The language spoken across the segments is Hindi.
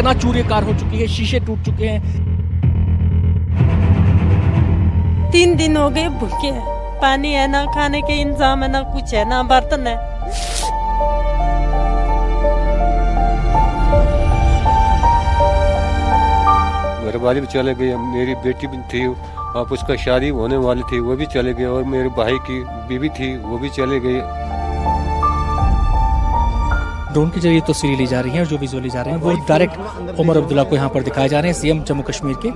चकनाचूर ये कार हो चुकी है, शीशे टूट चुके हैं। 3 दिन हो गए भूखे हैं, पानी है ना, खाने के इंतजाम है ना, कुछ है ना, बर्तन है। घर वाली भी चले गई, मेरी बेटी भी थी, आप उसका शादी होने वाली थी, वो भी चले गए, और मेरे भाई की बीवी थी, वो भी चले गई। ड्रोन के जरिए तस्वीरें ली जा रही हैं और जो विजुअल ली जा रहे हैं वो डायरेक्ट उमर अब्दुल्ला को यहाँ पर दिखाए जा रहे हैं, सीएम जम्मू कश्मीर के।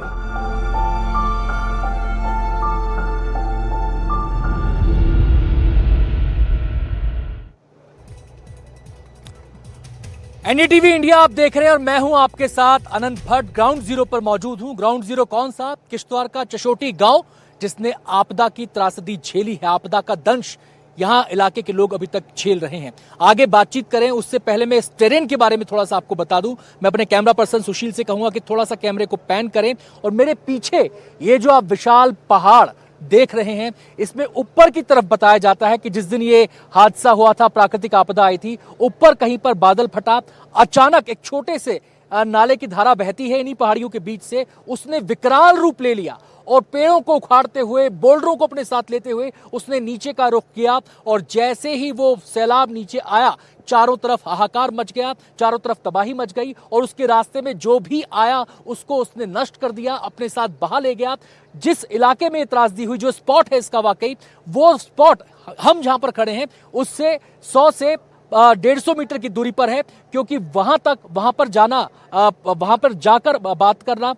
एनडीटीवी इंडिया आप देख रहे हैं और मैं हूं आपके साथ अनंत भट्ट। ग्राउंड जीरो पर मौजूद हूं। ग्राउंड जीरो कौन सा? किश्तवाड़ का चशोटी गांव, जिसने आपदा की त्रासदी झेली है, आपदा का दंश यहां इलाके के लोग अभी तक झेल रहे हैं। आगे बातचीत करें उससे पहले मैं इस टेरेन के बारे में थोड़ा सा आपको बता दूं। मैं अपने कैमरा पर्सन सुशील से कहूंगा कि थोड़ा सा कैमरे को पैन करें, और मेरे पीछे ये जो आप विशाल पहाड़ देख रहे हैं, इसमें ऊपर की तरफ बताया जाता है कि जिस दिन ये हादसा हुआ था, प्राकृतिक आपदा आई थी, ऊपर कहीं पर बादल फटा, अचानक एक छोटे से नाले की धारा बहती है इन्हीं पहाड़ियों के बीच से, उसने विकराल रूप ले लिया और पेड़ों को उखाड़ते हुए, बोल्डरों को अपने साथ लेते हुए उसने नीचे का रुख किया। और जैसे ही वो सैलाब नीचे आया, चारों तरफ हाहाकार मच गया, चारों तरफ तबाही मच गई, और उसके रास्ते में जो भी आया उसको उसने नष्ट कर दिया, अपने साथ बहा ले गया। जिस इलाके में त्रासदी हुई, जो स्पॉट है इसका वाकई, वो स्पॉट हम जहां पर खड़े हैं उससे 100 से 150 मीटर की दूरी पर है, क्योंकि वहां पर जाना, वहां पर जाकर बात करना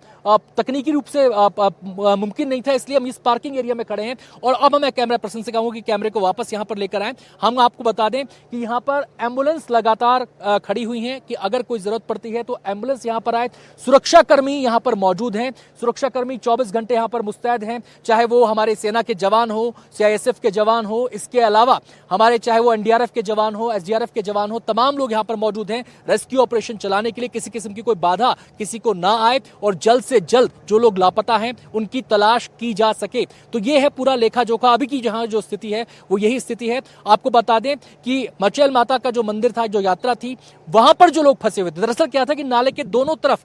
तकनीकी रूप से मुमकिन नहीं था, इसलिए हम इस पार्किंग एरिया में खड़े हैं। और अब मैं कैमरा पर्सन से कहूंगा कि कैमरे को वापस यहां पर लेकर आए। हम आपको बता दें कि यहां पर एम्बुलेंस लगातार खड़ी हुई हैं कि अगर कोई जरूरत पड़ती है तो एम्बुलेंस यहां पर आए। सुरक्षाकर्मी यहां पर मौजूद हैं, सुरक्षाकर्मी 24 घंटे यहां पर मुस्तैद हैं, चाहे वो हमारे सेना के जवान हो, सीआईएसएफ के जवान हो, इसके अलावा हमारे चाहे वो एनडीआरएफ के जवान हो, एसडीआरएफ के जवान हो, तमाम लोग यहां पर मौजूद हैं रेस्क्यू ऑपरेशन चलाने के लिए। किसी किस्म की कोई बाधा किसी को ना आए और जल्द से जल्द जो लोग लापता हैं उनकी तलाश की जा सके। तो ये है पूरा लेखा जोखा। अभी की जहां जो स्थिति है वो यही स्थिति है। आपको बता दें कि मचेल माता का जो मंदिर था, जो यात्रा थी, वहां पर जो लोग फंसे हुए थे, दरअसल क्या था कि नाले के दोनों तरफ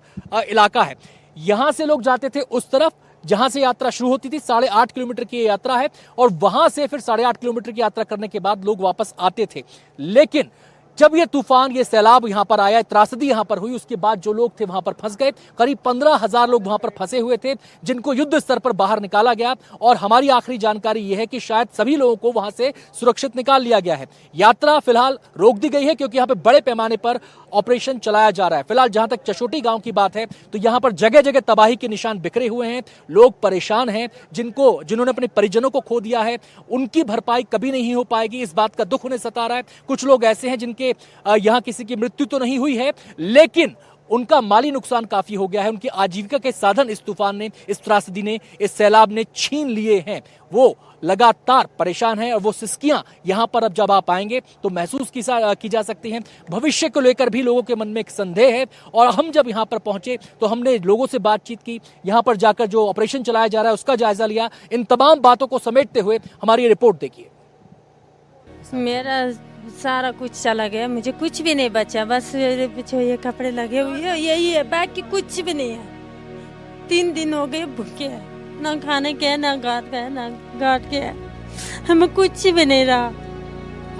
इलाका है, यहां से लोग जाते थे उस तरफ जहां से यात्रा शुरू होती थी। 8.5 किलोमीटर की यात्रा है, और वहां से फिर 8.5 किलोमीटर की यात्रा करने के बाद लोग वापस आते थे। लेकिन जब ये तूफान, ये सैलाब यहां पर आया, त्रासदी यहां पर हुई, उसके बाद जो लोग थे वहां पर फंस गए। करीब 15,000 लोग वहां पर फंसे हुए थे, जिनको युद्ध स्तर पर बाहर निकाला गया। और हमारी आखिरी जानकारी यह है कि शायद सभी लोगों को वहां से सुरक्षित निकाल लिया गया है। यात्रा फिलहाल रोक दी गई है, क्योंकि यहां पर बड़े पैमाने पर ऑपरेशन चलाया जा रहा है। फिलहाल जहां तक चशोटी गांव की बात है, तो यहां पर जगह जगह तबाही के निशान बिखरे हुए हैं, लोग परेशान हैं। जिन्होंने अपने परिजनों को खो दिया है, उनकी भरपाई कभी नहीं हो पाएगी, इस बात का दुख उन्हें सता रहा है। कुछ लोग ऐसे हैं जिनके यहां किसी की मृत्यु तो नहीं हुई है, लेकिन उनका माली नुकसान काफी हो गया है। उनकी आजीविका के साधन इस तूफान ने, इस त्रासदी ने, इस सैलाब ने छीन लिए हैं। वो लगातार परेशान है, और वो सिसकियां यहां पर अब जब आप आएंगे तो महसूस की जा सकती हैं। भविष्य को लेकर भी लोगों के मन में एक संदेह है, और हम जब यहां पर पहुंचे तो हमने लोगों से बातचीत की, यहां पर जाकर जो ऑपरेशन चलाया जा रहा है उसका जायजा लिया। इन तमाम बातों को समेटते हुए हमारी ये रिपोर्ट देखिए। मेरा सारा कुछ चला गया, मुझे कुछ भी नहीं बचा, बस जो ये कपड़े लगे हुए हैं यही है, बाकी कुछ भी नहीं है। 3 दिन हो गए भूखे हैं, ना खाने के, ना घाट का, ना घाट के, हमें कुछ भी नहीं रहा।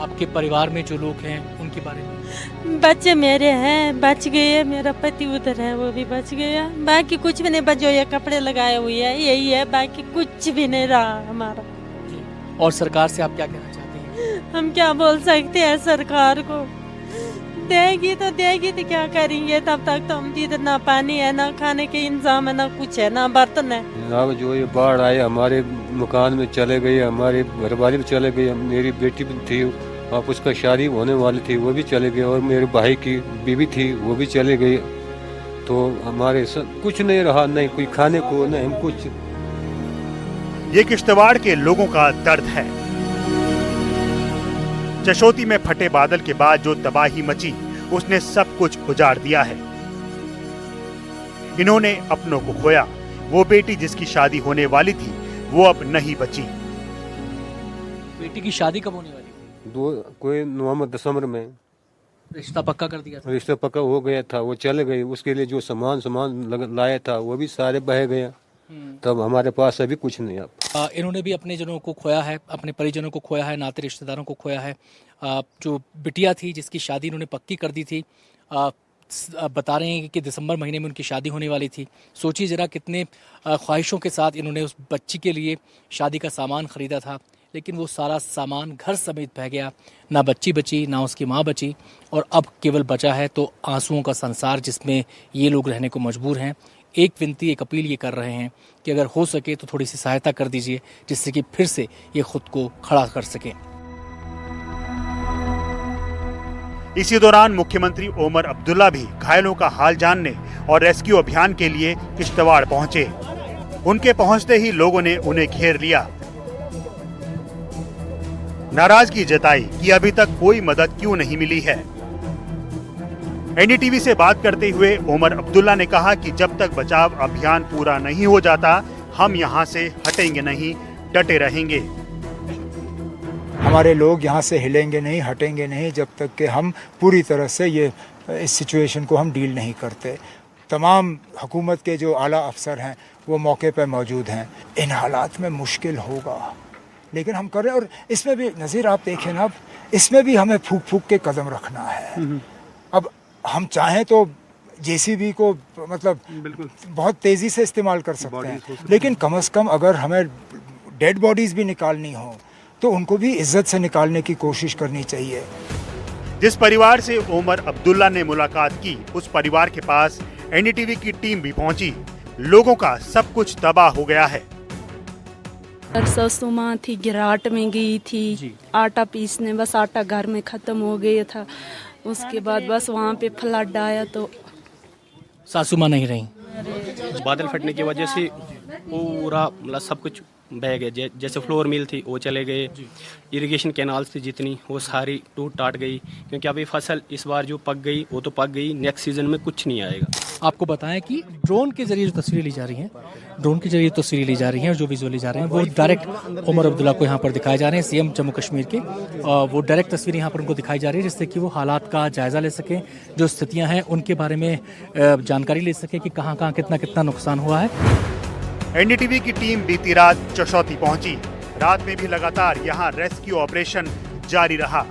आपके परिवार में जो लोग हैं उनके बारे में? बच्चे मेरे हैं, बच गए, मेरा पति उधर है, वो भी बच गया, बाकी कुछ भी नहीं बच। जो ये कपड़े लगाए हुए हैं यही है, बाकी कुछ भी नहीं रहा हमारा। और सरकार से आप क्या कहना चाहते हैं? हम क्या बोल सकते हैं, सरकार को देगी तो देगी, तो क्या करेंगे? तब तक तो हम इधर ना पानी है, ना खाने के इंतजाम है, ना कुछ है, ना बर्तन है। अब जो ये बाढ़ आए, हमारे मकान में चले गए, हमारे घर वाली भी चले गए, मेरी बेटी भी थी, आप उसका शादी होने वाली थी, वो भी चले गए, और मेरे भाई की बीवी थी, वो भी चले गई। तो हमारे कुछ नहीं रहा, नहीं कोई खाने को, नहीं कुछ। ये किश्तवाड़ के लोगों का दर्द है। चशोती में फटे बादल के बाद जो तबाही मची, उसने सब कुछ उजाड़ दिया है। इन्होंने अपनों को खोया। वो बेटी जिसकी शादी होने वाली थी, वो अब नहीं बची। बेटी की शादी कब होने वाली? कोई नवंबर दिसंबर में। रिश्ता पक्का कर दिया था। रिश्ता पक्का हो गया था, वो चले गए। उसके लिए जो सामान लाया था वो भी सारे बह गया। तब हमारे पास अभी कुछ नहीं। अब इन्होंने भी अपने जनों को खोया है, अपने परिजनों को खोया है, नाते रिश्तेदारों को खोया है। जो बिटिया थी जिसकी शादी इन्होंने पक्की कर दी थी, बता रहे हैं कि दिसंबर महीने में उनकी शादी होने वाली थी। सोचिए जरा कितने ख्वाहिशों के साथ इन्होंने उस बच्ची के लिए शादी का सामान ख़रीदा था, लेकिन वो सारा सामान घर समेत बह गया। ना बच्ची बची, ना उसकी माँ बची, और अब केवल बचा है तो आंसुओं का संसार जिसमें ये लोग रहने को मजबूर हैं। एक विनती, एक अपील ये कर रहे हैं कि अगर हो सके तो थोड़ी सी सहायता कर दीजिए, जिससे कि फिर से ये खुद को खड़ा कर सकें। इसी दौरान मुख्यमंत्री ओमर अब्दुल्ला भी घायलों का हाल जानने और रेस्क्यू अभियान के लिए किश्तवाड़ पहुंचे। उनके पहुंचते ही लोगों ने उन्हें घेर लिया, नाराजगी जताई कि अभी तक कोई मदद क्यों नहीं मिली है। एनडीटीवी से बात करते हुए ओमर अब्दुल्ला ने कहा कि जब तक बचाव अभियान पूरा नहीं हो जाता हम यहां से हटेंगे नहीं, डटे रहेंगे। हमारे लोग यहाँ से हिलेंगे नहीं, हटेंगे नहीं जब तक कि हम पूरी तरह से इस सिचुएशन को हम डील नहीं करते। तमाम हुकूमत के जो आला अफसर हैं वो मौके पर मौजूद हैं। इन हालात में मुश्किल होगा, लेकिन हम कर रहे हैं। और इसमें भी नज़ीर आप देखें ना, अब इसमें भी हमें फूक फूक के कदम रखना है। अब हम चाहें तो जेसीबी को मतलब बहुत तेज़ी से इस्तेमाल कर सकते हैं, लेकिन कम से कम अगर हमें डेड बॉडीज़ भी निकालनी हो तो उनको भी इज्जत से निकालने की कोशिश करनी चाहिए। जिस परिवार से ओमर अब्दुल्ला ने मुलाकात की, उस परिवार के पास एनडीटीवी की टीम भी पहुंची। लोगों का सब कुछ तबाह हो गया है। सरसों माँ थी, गिराट में गई थी आटा पीसने, बस आटा घर में खत्म हो गया था। उसके बाद बस वहाँ पे फ्लड आया तो सासू माँ नहीं रही। बादल फटने की वजह से पूरा मतलब सब कुछ बह गया। जैसे फ्लोर मिल थी वो चले गए, इरिगेशन कैनाल्स थी जितनी वो सारी टूट टाट गई, क्योंकि अभी फसल इस बार जो पक गई वो तो पक गई, नेक्स्ट सीजन में कुछ नहीं आएगा। आपको बताएं कि ड्रोन के जरिए जो तस्वीरें ली जा रही हैं, ड्रोन के जरिए तस्वीरें ली जा रही हैं और जो विजुअल ली जा रहे हैं वो डायरेक्ट ओमर अब्दुल्ला को यहाँ पर दिखाए जा रहे हैं, सीएम जम्मू कश्मीर के। वो डायरेक्ट तस्वीरें यहाँ पर उनको दिखाई जा रही है, जिससे कि वो हालात का जायजा ले सकें, जो स्थितियाँ हैं उनके बारे में जानकारी ले सकें कि कहाँ कहाँ कितना कितना नुकसान हुआ है। एनडीटीवी की टीम बीती रात चशौती पहुंची। रात में भी लगातार यहां रेस्क्यू ऑपरेशन जारी रहा।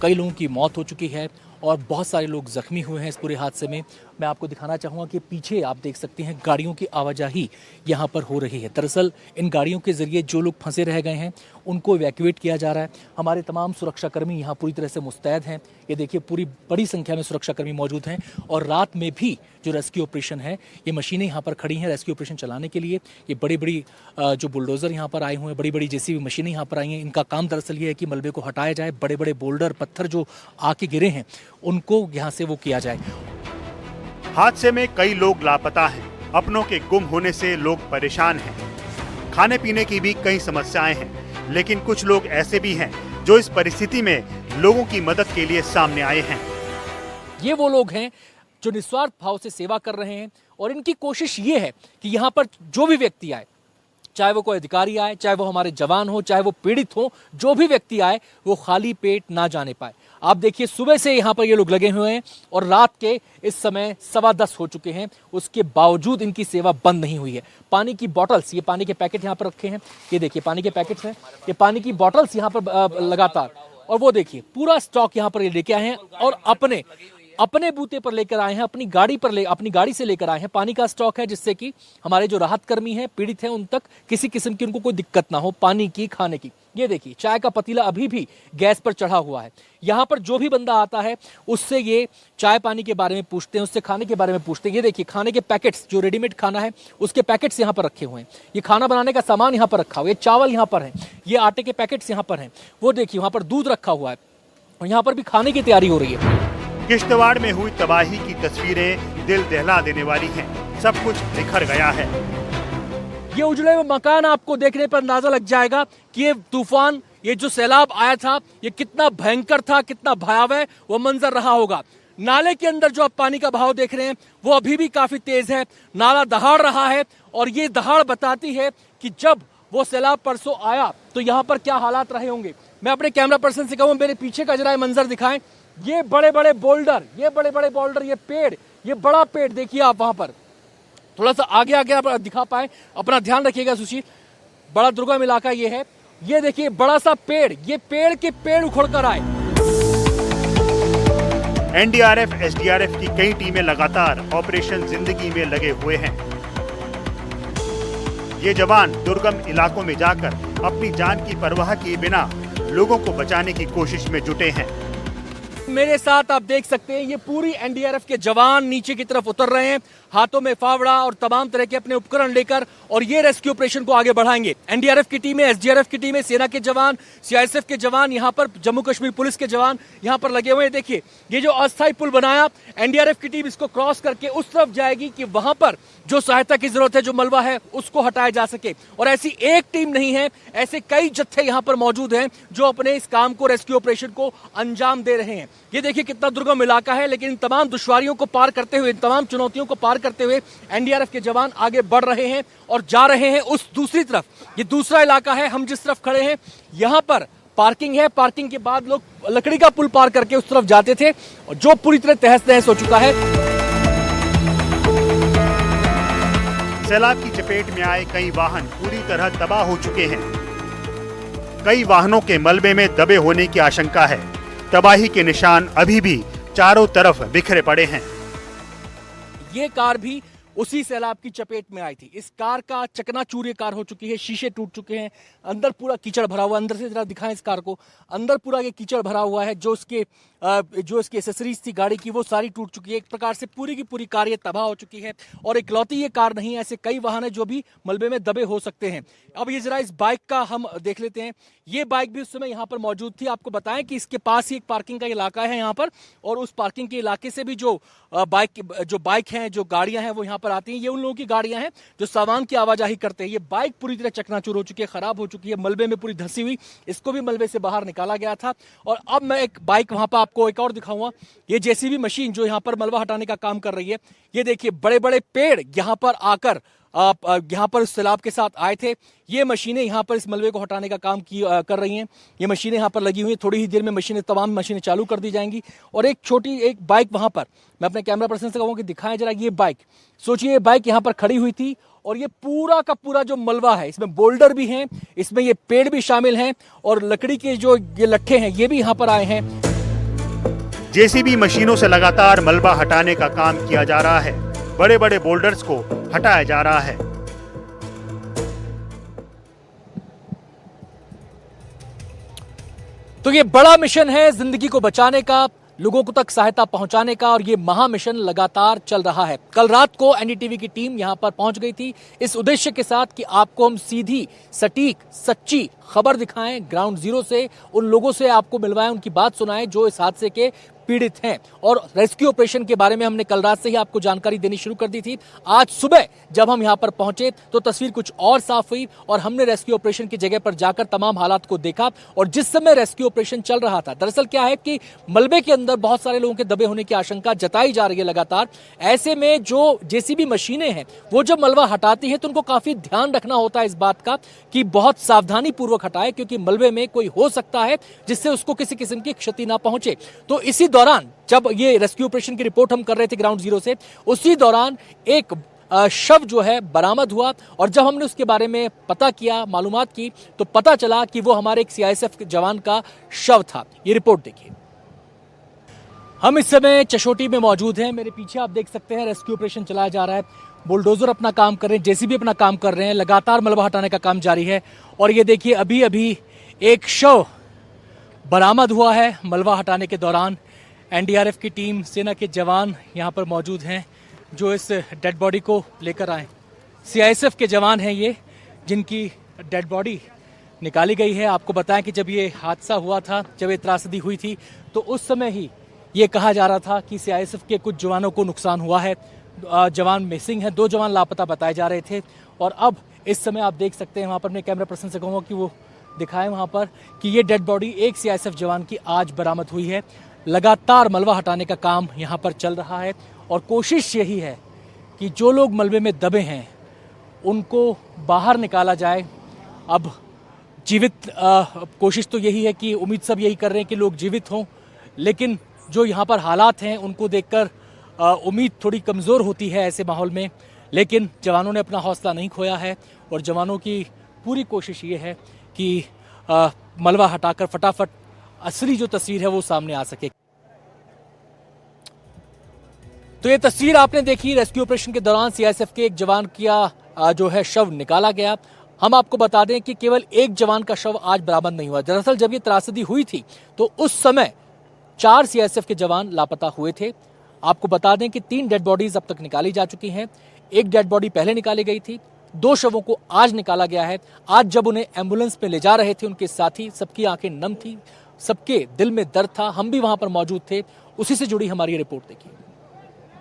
कई लोगों की मौत हो चुकी है और बहुत सारे लोग जख्मी हुए हैं इस पूरे हादसे में। मैं आपको दिखाना चाहूँगा कि पीछे आप देख सकते हैं गाड़ियों की आवाजाही यहाँ पर हो रही है। दरअसल इन गाड़ियों के जरिए जो लोग फंसे रह गए हैं उनको इवैक्यूएट किया जा रहा है। हमारे तमाम सुरक्षाकर्मी यहाँ पूरी तरह से मुस्तैद हैं। ये देखिए पूरी बड़ी संख्या में सुरक्षाकर्मी मौजूद हैं और रात में भी जो रेस्क्यू ऑपरेशन है, ये मशीनें यहाँ पर खड़ी हैं रेस्क्यू ऑपरेशन चलाने के लिए। ये बड़ी बड़ी जो बुलडोज़र यहाँ पर आए हुए हैं, बड़ी बड़ी जेसीबी मशीनें यहाँ पर आई हैं। इनका काम दरअसल ये है कि मलबे को हटाया जाए, बड़े बड़े बोल्डर पत्थर जो आके गिरे हैं उनको यहाँ से वो किया जाए। हादसे में कई लोग लापता हैं। अपनों के गुम होने से लोग परेशान हैं। खाने पीने की भी कई समस्याएं हैं, लेकिन कुछ लोग ऐसे भी हैं जो इस परिस्थिति में लोगों की मदद के लिए सामने आए हैं। ये वो लोग हैं जो निस्वार्थ भाव से सेवा कर रहे हैं और इनकी कोशिश ये है कि यहाँ पर जो भी व्यक्ति आए, चाहे वो कोई अधिकारी आए, चाहे वो हमारे जवान हो, चाहे वो पीड़ित हो, जो भी व्यक्ति आए वो खाली पेट ना जाने पाए। आप देखिए सुबह से यहाँ पर ये लोग लगे हुए हैं और रात के इस समय 10:15 हो चुके हैं, उसके बावजूद इनकी सेवा बंद नहीं हुई है। पानी की बॉटल्स, ये पानी के पैकेट यहाँ पर रखे हैं, ये देखिए पानी के पैकेट्स हैं, ये पानी की बॉटल्स यहाँ पर लगातार, और वो देखिए पूरा स्टॉक यहाँ पर ये लेके आए हैं और अपने बूते पर लेकर आए हैं, अपनी गाड़ी से लेकर आए हैं। पानी का स्टॉक है जिससे कि हमारे जो राहत कर्मी हैं, पीड़ित हैं, उन तक किसी किस्म की उनको कोई दिक्कत ना हो पानी की, खाने की। ये देखिए चाय का पतीला अभी भी गैस पर चढ़ा हुआ है। यहाँ पर जो भी बंदा आता है उससे ये चाय पानी के बारे में पूछते हैं, उससे खाने के बारे में पूछते हैं। ये देखिए खाने के पैकेट्स, जो रेडीमेड खाना है उसके पैकेट्स यहाँ पर रखे हुए हैं। ये खाना बनाने का सामान यहाँ पर रखा हुआ है, ये चावल यहाँ पर है, ये आटे के पैकेट्स यहाँ पर हैं। वो देखिए वहाँ पर दूध रखा हुआ है और यहाँ पर भी खाने की तैयारी हो रही है। किश्तवाड़ में हुई तबाही की तस्वीरें दिल दहला देने वाली हैं। सब कुछ बिखर गया है। ये उजड़े हुए मकान आपको देखने पर अंदाजा लग जाएगा कि ये तूफान, ये जो सैलाब आया था, ये कितना भयंकर था, कितना भयावह वो मंजर रहा होगा। नाले के अंदर जो आप पानी का बहाव देख रहे हैं वो अभी भी काफी तेज है। नाला दहाड़ रहा है और ये दहाड़ बताती है कि जब वो सैलाब परसों आया तो यहाँ पर क्या हालात रहे होंगे। मैं अपने कैमरा पर्सन से कहूँ मेरे पीछे का जरा मंजर दिखाएं। ये बड़े बड़े बोल्डर, ये पेड़, ये बड़ा पेड़ देखिए आप वहां पर। थोड़ा सा आगे आगे आप दिखा पाए, अपना ध्यान रखिएगा सुशील। बड़ा दुर्गम इलाका ये है। ये देखिए बड़ा सा पेड़, ये पेड़ के पेड़ उखड़ कर आए। एनडीआरएफ, एसडीआरएफ की कई टीमें लगातार ऑपरेशन जिंदगी में लगे हुए हैं। ये जवान दुर्गम इलाकों में जाकर अपनी जान की परवाह किए बिना लोगों को बचाने की कोशिश में जुटे हैं। मेरे साथ आप देख सकते हैं ये पूरी एनडीआरएफ के जवान नीचे की तरफ उतर रहे हैं, हाथों में फावड़ा और तमाम तरह के अपने उपकरण लेकर, और ये रेस्क्यू ऑपरेशन को आगे बढ़ाएंगे। एनडीआरएफ की टीमें, एसडीआरएफ की टीमें, सेना के जवान, सीआईएसएफ के जवान, यहाँ पर जम्मू कश्मीर पुलिस के जवान यहाँ पर लगे हुए हैं। देखिए ये जो अस्थायी पुल बनाया, एनडीआरएफ की टीम इसको क्रॉस करके उस तरफ जाएगी कि वहां पर जो सहायता की जरूरत है, जो मलबा है, उसको हटाया जा सके। और ऐसी एक टीम नहीं है, ऐसे कई जत्थे यहाँ पर मौजूद हैं जो अपने इस काम को, रेस्क्यू ऑपरेशन को अंजाम दे रहे हैं। ये देखिए कितना दुर्गम इलाका है, लेकिन इन तमाम दुश्वारियों को पार करते हुए, इन तमाम चुनौतियों को पार करते हुए एनडीआरएफ के जवान आगे बढ़ रहे हैं और जा रहे हैं उस दूसरी तरफ। ये दूसरा इलाका है, हम जिस तरफ खड़े हैं यहां पर पार्किंग है। पार्किंग के बाद लोग लकड़ी का पुल पार करके उस तरफ जाते थे, और जो पूरी तरह तहस नहस हो चुका है। सैलाब की चपेट में आए कई वाहन पूरी तरह तबाह हो चुके हैं। कई वाहनों के मलबे में दबे होने की आशंका है। तबाही के निशान अभी भी चारों तरफ बिखरे पड़े हैं। ये कार भी उसी सैलाब की चपेट में आई थी। इस कार का चकनाचूर कार हो चुकी है, शीशे टूट चुके हैं, अंदर पूरा कीचड़ भरा हुआ। अंदर से जरा दिखाएं इस कार को, अंदर पूरा ये कीचड़ भरा हुआ है। जो इसकी एसेसरीज थी गाड़ी की, वो सारी टूट चुकी है। एक प्रकार से पूरी की पूरी कार ये तबाह हो चुकी है। और इकलौती ये कार नहीं है, ऐसे कई वाहन है जो भी मलबे में दबे हो सकते हैं। अब ये जरा इस बाइक का हम देख लेते हैं। ये बाइक भी उस समय यहाँ पर मौजूद थी। आपको बताएं कि इसके पास ही एक पार्किंग का इलाका है यहाँ पर, और उस पार्किंग के इलाके से भी जो बाइक हैं, जो गाड़ियां हैं, वो यहाँ पर आती हैं। ये उन लोगों की गाड़ियां हैं जो सामान की आवाजाही करते हैं। ये बाइक पूरी तरह चकनाचूर हो चुकी है, खराब हो चुकी है, मलबे में पूरी धंसी हुई। इसको भी मलबे से बाहर निकाला गया था। और अब मैं एक बाइक वहां पर आपको एक और दिखाऊंगा। ये जेसीबी मशीन जो यहाँ पर मलबा हटाने का काम कर रही है। ये देखिए बड़े बड़े पेड़ यहाँ पर आकर यहाँ पर सैलाब के साथ आए थे। ये मशीनें यहाँ पर इस मलबे को हटाने का काम कर रही हैं। ये मशीनें यहाँ पर लगी हुई हैं। थोड़ी ही देर में तमाम मशीनें चालू कर दी जाएंगी। और एक बाइक वहां पर, मैं अपने कैमरा पर्सन से कहूँगा कि दिखाएं जरा ये बाइक। सोचिए ये बाइक यहाँ पर खड़ी हुई थी, और ये पूरा का पूरा जो मलबा है, इसमें बोल्डर भी हैं, इसमें ये पेड़ भी शामिल हैं, और लकड़ी के जो ये लट्ठे हैं ये भी यहाँ पर आए हैं। जेसीबी मशीनों से लगातार मलबा हटाने का काम किया जा रहा है। बड़े बड़े बोल्डर्स को हटाया जा रहा है। तो ये बड़ा मिशन है जिंदगी को बचाने का, लोगों को तक सहायता पहुंचाने का, और ये महा मिशन लगातार चल रहा है। कल रात को एनडीटीवी की टीम यहां पर पहुंच गई थी इस उद्देश्य के साथ कि आपको हम सीधी, सटीक, सच्ची खबर दिखाएं, ग्राउंड जीरो से उन लोगों से आपको मिलवाएं, उनकी बात सुनाएं जो इस हादसे के पीड़ित हैं। और रेस्क्यू ऑपरेशन के बारे में हमने कल रात से ही आपको जानकारी देनी शुरू कर दी थी। आज सुबह जब हम यहां पर पहुंचे तो तस्वीर कुछ और साफ हुई, और हमने रेस्क्यू ऑपरेशन की जगह पर जाकर तमाम हालात को देखा। और जिस समय रेस्क्यू ऑपरेशन चल रहा था, दरअसल क्या है कि मलबे के अंदर बहुत सारे लोगों के दबे होने की आशंका जताई जा रही है लगातार। ऐसे में जो जेसीबी मशीनें हैं वो जब मलबा हटाती हैं तो उनको काफी ध्यान रखना होता है इस बात का कि बहुत सावधानी पूर्वक हटाए, क्योंकि मलबे में कोई हो सकता है जिससे उसको किसी किस्म की क्षति ना पहुंचे। तो इसी दौरान जब ये रेस्क्यू ऑपरेशन की रिपोर्ट हम कर रहे थे ग्राउंड जीरो से, उसी दौरान एक शव जो है बरामद हुआ। और जब हमने उसके बारे में पता किया, मालूमात की, तो पता चला कि वो हमारे एक सीआईएसएफ जवान का शव था। ये रिपोर्ट देखिए। हम इस समय चशोटी में मौजूद हैं। मेरे पीछे आप देख सकते हैं रेस्क्यू ऑपरेशन चलाया जा रहा है। बुलडोजर अपना काम कर रहे हैं, जेसीबी अपना काम कर रहे हैं, लगातार मलबा हटाने का काम जारी है। और ये देखिए अभी अभी एक शव बरामद हुआ है मलबा हटाने के दौरान। एनडीआरएफ की टीम, सेना के जवान यहाँ पर मौजूद हैं जो इस डेड बॉडी को लेकर आए। सीआईएसएफ के जवान हैं ये, जिनकी डेड बॉडी निकाली गई है। आपको बताएं कि जब ये हादसा हुआ था, जब ये त्रासदी हुई थी, तो उस समय ही ये कहा जा रहा था कि सीआईएसएफ के कुछ जवानों को नुकसान हुआ है, जवान मिसिंग है, 2 जवान लापता बताए जा रहे थे। और अब इस समय आप देख सकते हैं, वहाँ पर अपने कैमरा पर्सन से कहूँगा कि वो दिखाएं वहाँ पर कि ये डेड बॉडी एक सीआईएसएफ जवान की आज बरामद हुई है। लगातार मलबा हटाने का काम यहाँ पर चल रहा है, और कोशिश यही है कि जो लोग मलबे में दबे हैं उनको बाहर निकाला जाए। अब जीवित कोशिश तो यही है कि उम्मीद सब यही कर रहे हैं कि लोग जीवित हों, लेकिन जो यहाँ पर हालात हैं उनको देखकर उम्मीद थोड़ी कमज़ोर होती है ऐसे माहौल में, लेकिन जवानों ने अपना हौसला नहीं खोया है और जवानों की पूरी कोशिश ये है कि मलबा हटाकर फटाफट असली जो तस्वीर है वो सामने आ सके। तो ये तस्वीर आपने देखी, रेस्क्यू ऑपरेशन के दौरान सीआईएसएफ के एक जवान का जो है शव निकाला गया। हम आपको बता दें कि केवल एक जवान का शव आज बरामद नहीं हुआ। दरअसल जब ये त्रासदी हुई थी तो उस समय 4 सीआईएसएफ के जवान लापता हुए थे। आपको बता दें कि 3 डेड बॉडीज अब तक निकाली जा चुकी हैं। एक डेड बॉडी पहले निकाली गई थी, 2 शवों को आज निकाला गया है। आज जब उन्हें एम्बुलेंस में ले जा रहे थे उनके साथी, सबकी आंखें नम थी, सबके दिल में दर्द था। हम भी वहां पर मौजूद थे, उसी से जुड़ी हमारी रिपोर्ट देखिए।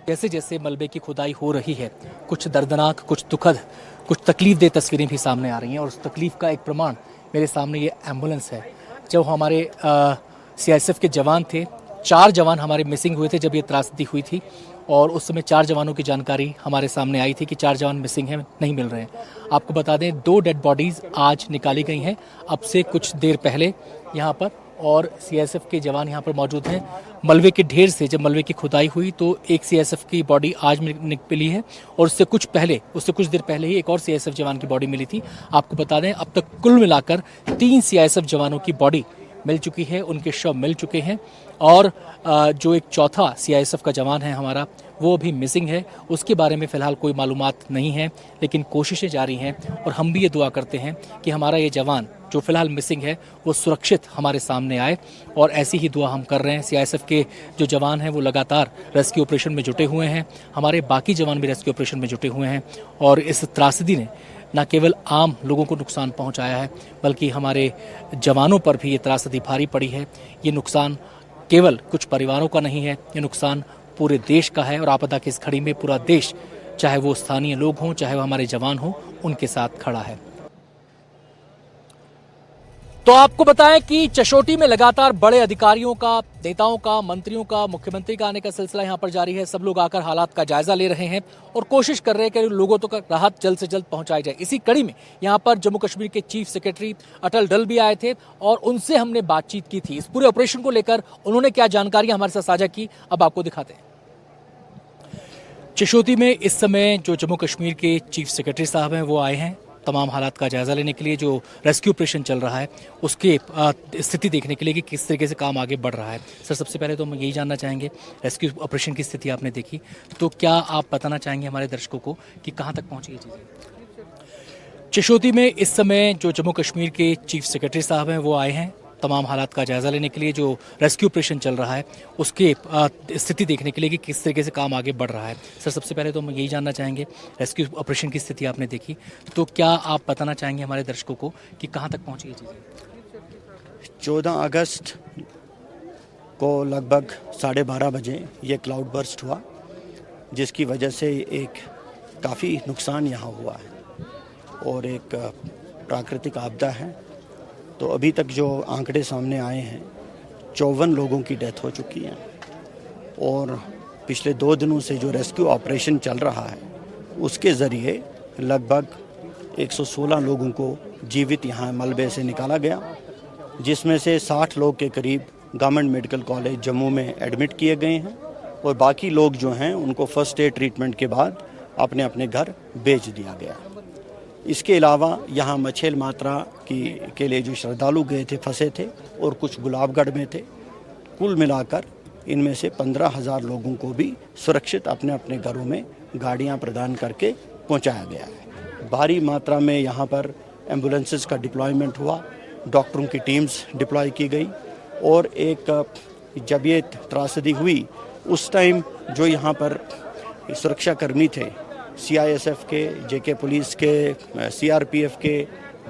जैसे जैसे मलबे की खुदाई हो रही है, कुछ दर्दनाक, कुछ दुखद, कुछ तकलीफ दे तस्वीरें भी सामने आ रही हैं और उस तकलीफ का एक प्रमाण मेरे सामने ये एम्बुलेंस है। जब हमारे सीआईएसएफ के जवान थे, 4 जवान हमारे मिसिंग हुए थे जब ये त्रासदी हुई थी और उस समय 4 जवानों की जानकारी हमारे सामने आई थी कि 4 जवान मिसिंग हैं, नहीं मिल रहे हैं। आपको बता दें 2 डेड बॉडीज आज निकाली गई हैं अब से कुछ देर पहले यहाँ पर, और सीआईएसएफ के जवान यहाँ पर मौजूद हैं। मलबे के ढेर से जब मलबे की खुदाई हुई तो एक सीआईएसएफ की बॉडी आज मिली है और उससे कुछ देर पहले ही एक और सीआईएसएफ जवान की बॉडी मिली थी। आपको बता दें अब तक कुल मिलाकर 3 सीआईएसएफ जवानों की बॉडी मिल चुकी है, उनके शव मिल चुके हैं और जो एक चौथा सीआईएसएफ का जवान है हमारा, वो अभी मिसिंग है। उसके बारे में फ़िलहाल कोई मालूमात नहीं है, लेकिन कोशिशें जारी हैं और हम भी ये दुआ करते हैं कि हमारा ये जवान जो फ़िलहाल मिसिंग है वो सुरक्षित हमारे सामने आए और ऐसी ही दुआ हम कर रहे हैं। सीआईएसएफ के जो जवान हैं वो लगातार रेस्क्यू ऑपरेशन में जुटे हुए हैं, हमारे बाकी जवान भी रेस्क्यू ऑपरेशन में जुटे हुए हैं और इस त्रासदी ने न केवल आम लोगों को नुकसान पहुंचाया है बल्कि हमारे जवानों पर भी ये त्रासदी भारी पड़ी है। ये नुकसान केवल कुछ परिवारों का नहीं है, ये नुकसान पूरे देश का है और आपदा की इस घड़ी में पूरा देश, चाहे वो स्थानीय लोग हों चाहे वो हमारे जवान हों, उनके साथ खड़ा है। तो आपको बताएं कि चशोटी में लगातार बड़े अधिकारियों का, नेताओं का, मंत्रियों का, मुख्यमंत्री का आने का सिलसिला यहां पर जारी है। सब लोग आकर हालात का जायजा ले रहे हैं और कोशिश कर रहे हैं कि लोगों तक राहत जल्द से जल्द पहुंचाई जाए। इसी कड़ी में यहां पर जम्मू कश्मीर के चीफ सेक्रेटरी अटल डल भी आए थे और उनसे हमने बातचीत की थी। इस पूरे ऑपरेशन को लेकर उन्होंने क्या जानकारी हमारे साथ साझा की, अब आपको दिखाते हैं। चशोटी में इस समय जो जम्मू कश्मीर के चीफ सेक्रेटरी साहब हैं वो आए हैं तमाम हालात का जायजा लेने के लिए, जो रेस्क्यू ऑपरेशन चल रहा है उसके स्थिति देखने के लिए कि किस तरीके से काम आगे बढ़ रहा है। सर, सबसे पहले तो हम यही जानना चाहेंगे, रेस्क्यू ऑपरेशन की स्थिति आपने देखी, तो क्या आप बताना चाहेंगे हमारे दर्शकों को कि कहाँ तक पहुँची ये चीज़ें? चशोटी में इस समय जो जम्मू कश्मीर के चीफ सेक्रेटरी साहब हैं वो आए हैं तमाम हालात का जायजा लेने के लिए, जो रेस्क्यू ऑपरेशन चल रहा है उसके स्थिति देखने के लिए कि किस तरीके से काम आगे बढ़ रहा है। सर, सबसे पहले तो हम यही जानना चाहेंगे, रेस्क्यू ऑपरेशन की स्थिति आपने देखी, तो क्या आप बताना चाहेंगे हमारे दर्शकों को कि कहाँ तक पहुँची ये चीज़ें? 14 अगस्त को लगभग 12:30 बजे ये क्लाउड बर्स्ट हुआ, जिसकी वजह से एक काफ़ी नुकसान यहाँ हुआ है और एक प्राकृतिक आपदा है। तो अभी तक जो आंकड़े सामने आए हैं, 54 लोगों की डेथ हो चुकी है और पिछले 2 दिनों से जो रेस्क्यू ऑपरेशन चल रहा है उसके ज़रिए लगभग 116 लोगों को जीवित यहाँ मलबे से निकाला गया, जिसमें से 60 लोग के करीब गवर्नमेंट मेडिकल कॉलेज जम्मू में एडमिट किए गए हैं और बाकी लोग जो हैं उनको फर्स्ट एड ट्रीटमेंट के बाद अपने अपने घर भेज दिया गया। इसके अलावा यहाँ मछेल मात्रा के लिए जो श्रद्धालु गए थे, फंसे थे और कुछ गुलाबगढ़ में थे, कुल मिलाकर इनमें से 15,000 लोगों को भी सुरक्षित अपने अपने घरों में गाड़ियाँ प्रदान करके पहुँचाया गया है। भारी मात्रा में यहाँ पर एम्बुलेंसेस का डिप्लॉयमेंट हुआ, डॉक्टरों की टीम्स डिप्लॉय की गई और एक जब ये त्रासदी हुई उस टाइम जो यहाँ पर सुरक्षाकर्मी थे, सीआईएसएफ के, जेके पुलिस के, सीआरपीएफ के,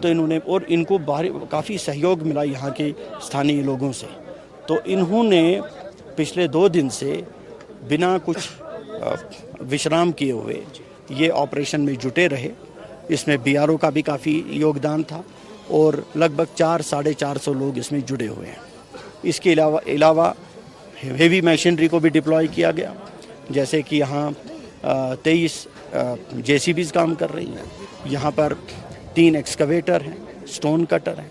तो इन्होंने और इनको काफ़ी सहयोग मिला यहाँ के स्थानीय लोगों से। तो इन्होंने पिछले 2 दिन से बिना कुछ विश्राम किए हुए ये ऑपरेशन में जुटे रहे। इसमें बीआरओ का भी काफ़ी योगदान था और लगभग 400-450 लोग इसमें जुड़े हुए हैं। इसके अलावा हेवी मशीनरी को भी डिप्लॉय किया गया, जैसे कि यहाँ 23 जेसीबीज काम कर रही हैं, यहाँ पर 3 एक्सकवेटर हैं, स्टोन कटर हैं,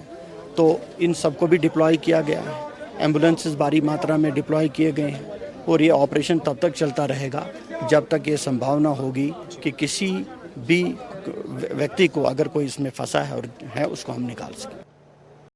तो इन सबको भी डिप्लॉय किया गया है एम्बुलेंसेस भारी मात्रा में डिप्लॉय किए गए हैं और ये ऑपरेशन तब तक चलता रहेगा जब तक ये संभावना होगी कि किसी भी व्यक्ति को अगर कोई इसमें फंसा है और है उसको हम निकाल सकें।